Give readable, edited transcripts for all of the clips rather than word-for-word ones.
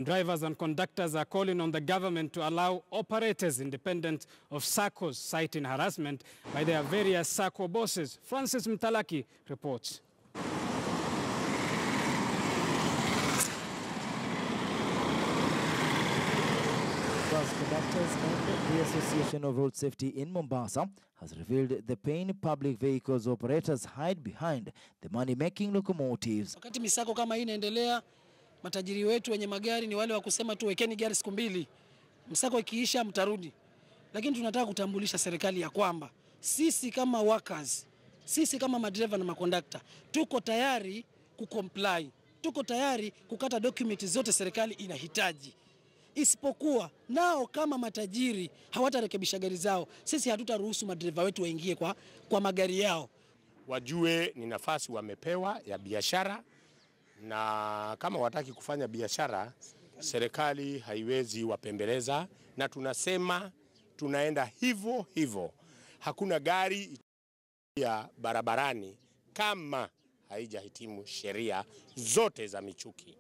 Drivers and conductors are calling on the government to allow operators independent of SACCOs, citing harassment by their various SACCO bosses. Francis Mtalaki reports. Bus Conductors and the Association of Road Safety in Mombasa has revealed the pain public vehicles operators hide behind the money-making locomotives. Wakati misako kama hii inaendelea, matajiri wetu wenye magari ni wale wa kusema tu wekeni gari siku mbili, msako ikiisha mtarudi. Lakini tunataka kutambulisha serikali ya kwamba sisi kama workers, sisi kama madereva na makondakta, tuko tayari kucomply, tuko tayari kukata dokumenti zote serikali inahitaji. Isipokuwa nao kama matajiri hawatarekebisha gari zao, sisi hatutaruhusu madereva wetu waingie kwa magari yao. Wajue ni nafasi wamepewa ya biashara, na kama wataki kufanya biashara, serikali haiwezi wapembeleza, na tunasema tunaenda hivyo hivyo. Hakuna gari ya barabarani kama haijahitimu sheria zote za michuki.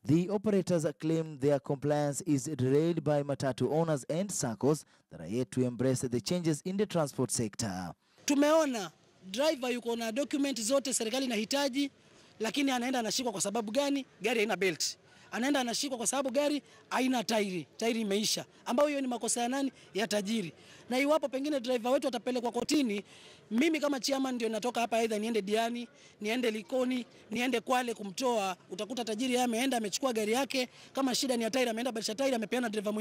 The operators claim their compliance is derailed by matatu owners and SACCOs that are yet to embrace the changes in the transport sector. Tumeona driver yuko na document zote serikali inahitaji, lakini anaenda anashikwa kwa sababu gani? Gari haina belt. Anaenda anashikwa kwa sababu gari haina tairi imeisha, ambayo hiyo ni makosa ya nani? Ya tajiri. Na iwapo pengine driver wetu atapelekwa kotini, mimi kama chairman ndio natoka hapa, aidha niende Diani, niende Likoni, niende Kwale kumtoa, utakuta tajiri yeye ameenda amechukua gari yake, kama shida ni ya tairi ameenda badilisha tairi, amepeana driver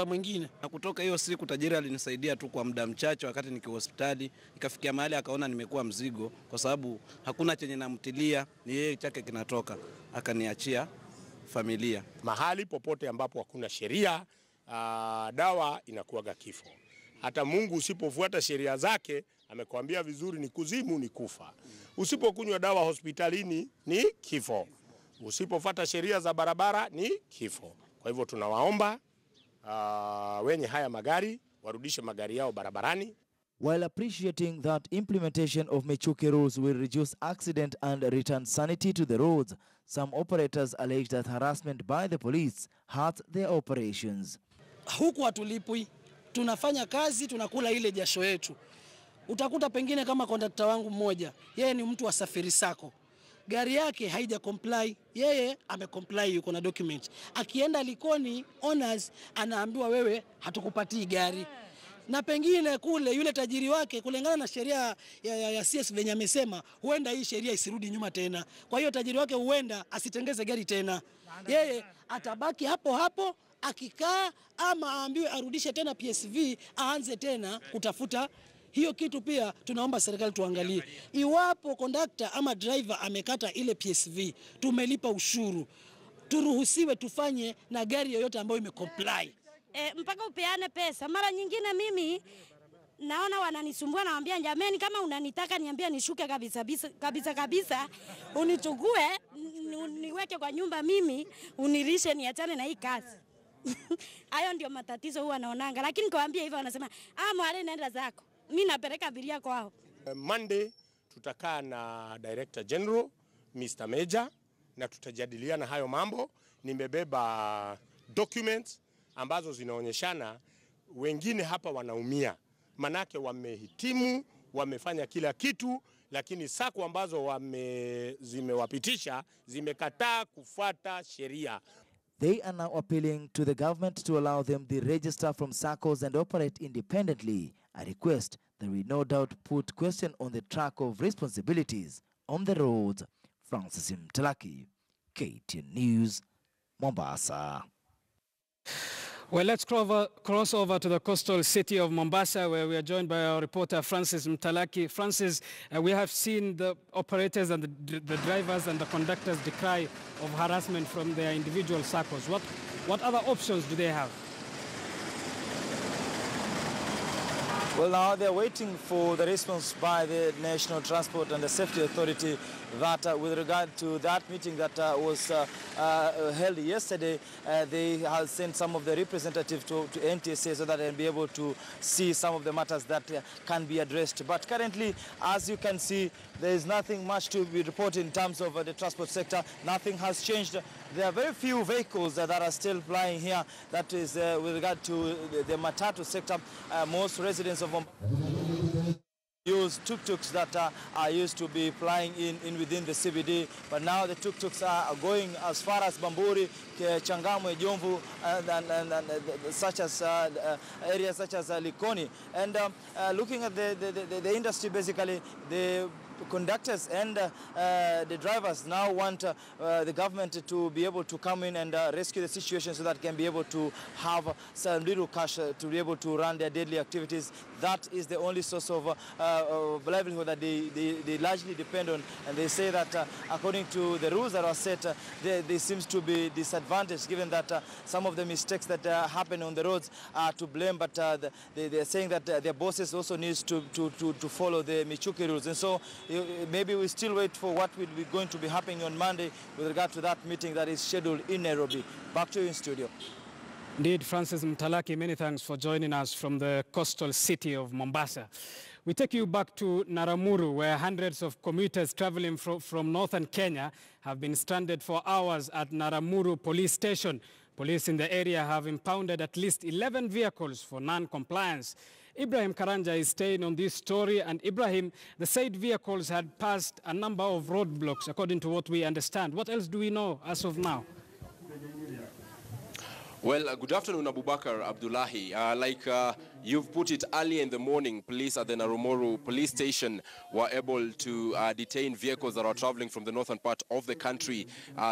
mwingine. Na kutoka hiyo siku tajiri alinisaidia tu kwa muda mchache wakati niko hospitali, ikafikia mahali akaona nimekuwa mzigo kwa sababu hakuna chenye namtilia, ni yeye chake kinatoka, akaniachia familia. Mahali popote ambapo hakuna sheria, dawa inakuwaga kifo. Hata Mungu usipofuata sheria zake, amekwambia vizuri, ni kuzimu, ni kufa. Usipokunywa dawa hospitalini ni kifo. Usipofuata sheria za barabara ni kifo. Kwa hivyo tunawaomba wenye haya magari warudishe magari yao barabarani. While appreciating that implementation of Michuki rules will reduce accident and return sanity to the roads, some operators allege that harassment by the police hurts their operations. Huku hatulipwi, tunafanya kazi, tunakula ile jasho yetu. Utakuta pengine kama kondakta wangu mmoja, yeye ni mtu wa safiri sako, gari yake haija comply, yeye amecomply, yuko na document. Akienda Likoni, owners anaambiwa wewe hatukupatii gari. Na pengine kule yule tajiri wake kulingana na sheria ya CS venye amesema, huenda hii sheria isirudi nyuma tena. Kwa hiyo tajiri wake huenda asitengeze gari tena. Yeye atabaki hapo hapo akikaa, ama aambiwe arudishe tena PSV, aanze tena kutafuta hiyo kitu. Pia tunaomba serikali tuangalie, iwapo kondakta ama driver amekata ile PSV, tumelipa ushuru, turuhusiwe tufanye na gari yoyote ambayo imecomply. Mpaka upeane pesa. Mara nyingine mimi naona wananisumbua, naambia jamani, kama unanitaka niambia nishuke kabisa, unichukue niweke kwa nyumba, mimi unilishe, niachane na hii kazi. Hayo ndio matatizo huwa naonanga, lakini nikwambia hivyo wanasema mwale naenda zako, mimi napeleka abiria kwao. Monday tutakaa na Director General Mr. Major na tutajadiliana hayo mambo. Nimebeba documents ambazo zinaonyeshana wengine hapa wanaumia, manake wamehitimu, wamefanya kila kitu, lakini SACCO ambazo zimewapitisha zimekataa kufuata sheria. They are now appealing to the government to allow them to register from SACCOs and operate independently, a request that will no doubt put question on the track of responsibilities on the roads. Francis Mtalaki, KTN News, Mombasa. Well, let's cross over to the coastal city of Mombasa, where we are joined by our reporter Francis Mtalaki. Francis, we have seen the operators and the drivers and the conductors decry of harassment from their individual SACCOs. What other options do they have? Well, now they're waiting for the response by the National Transport and the Safety Authority that with regard to that meeting that was held yesterday, they have sent some of the representatives to NTSA so that they'll be able to see some of the matters that can be addressed. But currently, as you can see, there is nothing much to be reported in terms of the transport sector. Nothing has changed. there are very few vehicles that are still plying here. That is with regard to the Matatu sector. Most residents of Mombasa use tuk-tuks that are used to be plying in within the CBD, but now the tuk-tuks are going as far as Bamburi, Changamwe, Jomvu, and such as areas such as Likoni. And looking at the industry, basically, the conductors and the drivers now want the government to be able to come in and rescue the situation so that can be able to have some little cash to be able to run their daily activities. That is the only source of livelihood that they largely depend on. And they say that according to the rules that are set, they seems to be disadvantaged, given that some of the mistakes that happen on the roads are to blame, but they're saying that their bosses also needs to follow the Michuki rules. And so maybe we still wait for what will be going to be happening on Monday with regard to that meeting that is scheduled in Nairobi. Back to you in studio. Indeed, Francis Mtalaki, many thanks for joining us from the coastal city of Mombasa. We take you back to Narumoru, where hundreds of commuters traveling from northern Kenya have been stranded for hours at Narumoru police station. Police in the area have impounded at least 11 vehicles for non-compliance. Ibrahim Karanja is staying on this story, and Ibrahim, the said vehicles had passed a number of roadblocks, according to what we understand. What else do we know as of now? Well, good afternoon, Abubakar Abdullahi. You've put it, earlier in the morning, police at the Narumoru police station were able to detain vehicles that are traveling from the northern part of the country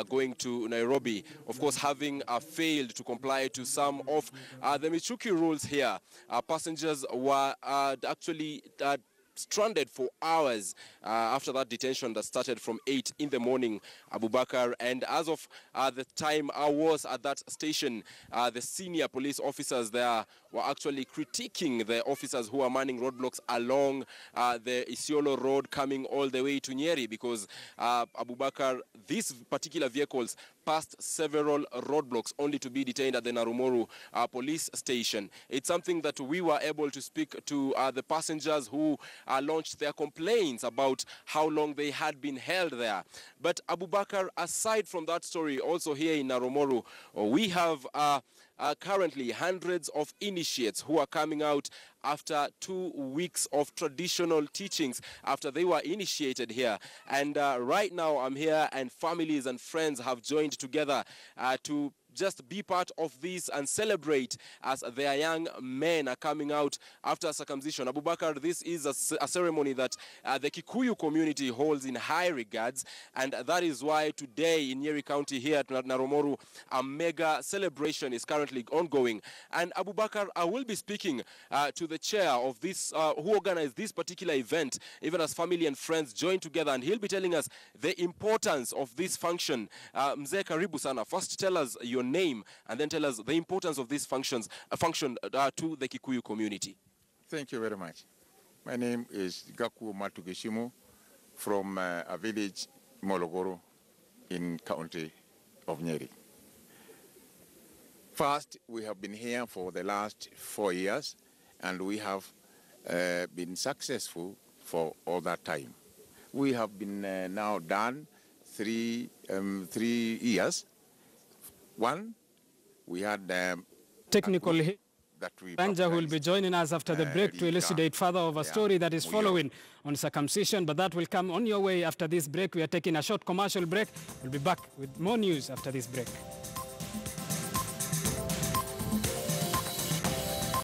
going to Nairobi. Of course, having failed to comply to some of the Michuki rules here, passengers were actually stranded for hours after that detention that started from 8 in the morning, Abubakar. And as of the time I was at that station, the senior police officers there were actually critiquing the officers who are manning roadblocks along the Isiolo Road coming all the way to Nyeri, because Abubakar, these particular vehicles passed several roadblocks only to be detained at the Narumoru police station. It's something that we were able to speak to the passengers who launched their complaints about how long they had been held there. But Abubakar, aside from that story, also here in Narumoru, we have currently hundreds of initiates who are coming out after 2 weeks of traditional teachings after they were initiated here. And right now I'm here, and families and friends have joined together to just be part of this and celebrate as their young men are coming out after circumcision. Abubakar, this is a ceremony that the Kikuyu community holds in high regards, and that is why today in Nyeri County here at Narumoru, a mega celebration is currently ongoing. And Abubakar, I will be speaking to the chair of this, who organized this particular event, even as family and friends join together, and he'll be telling us the importance of this function. Mzee, karibu sana. First, tell us your name, and then tell us the importance of this function to the Kikuyu community. Thank you very much. My name is Gaku Matugeshimo from a village, Mologoro, in county of Nyeri. First, we have been here for the last 4 years, and we have been successful for all that time. We have been now done 3 years. One, we had technical hit. Ranja will be joining us after the break to elucidate further of a story that is following on circumcision, but that will come on your way after this break. We are taking a short commercial break. We'll be back with more news after this break.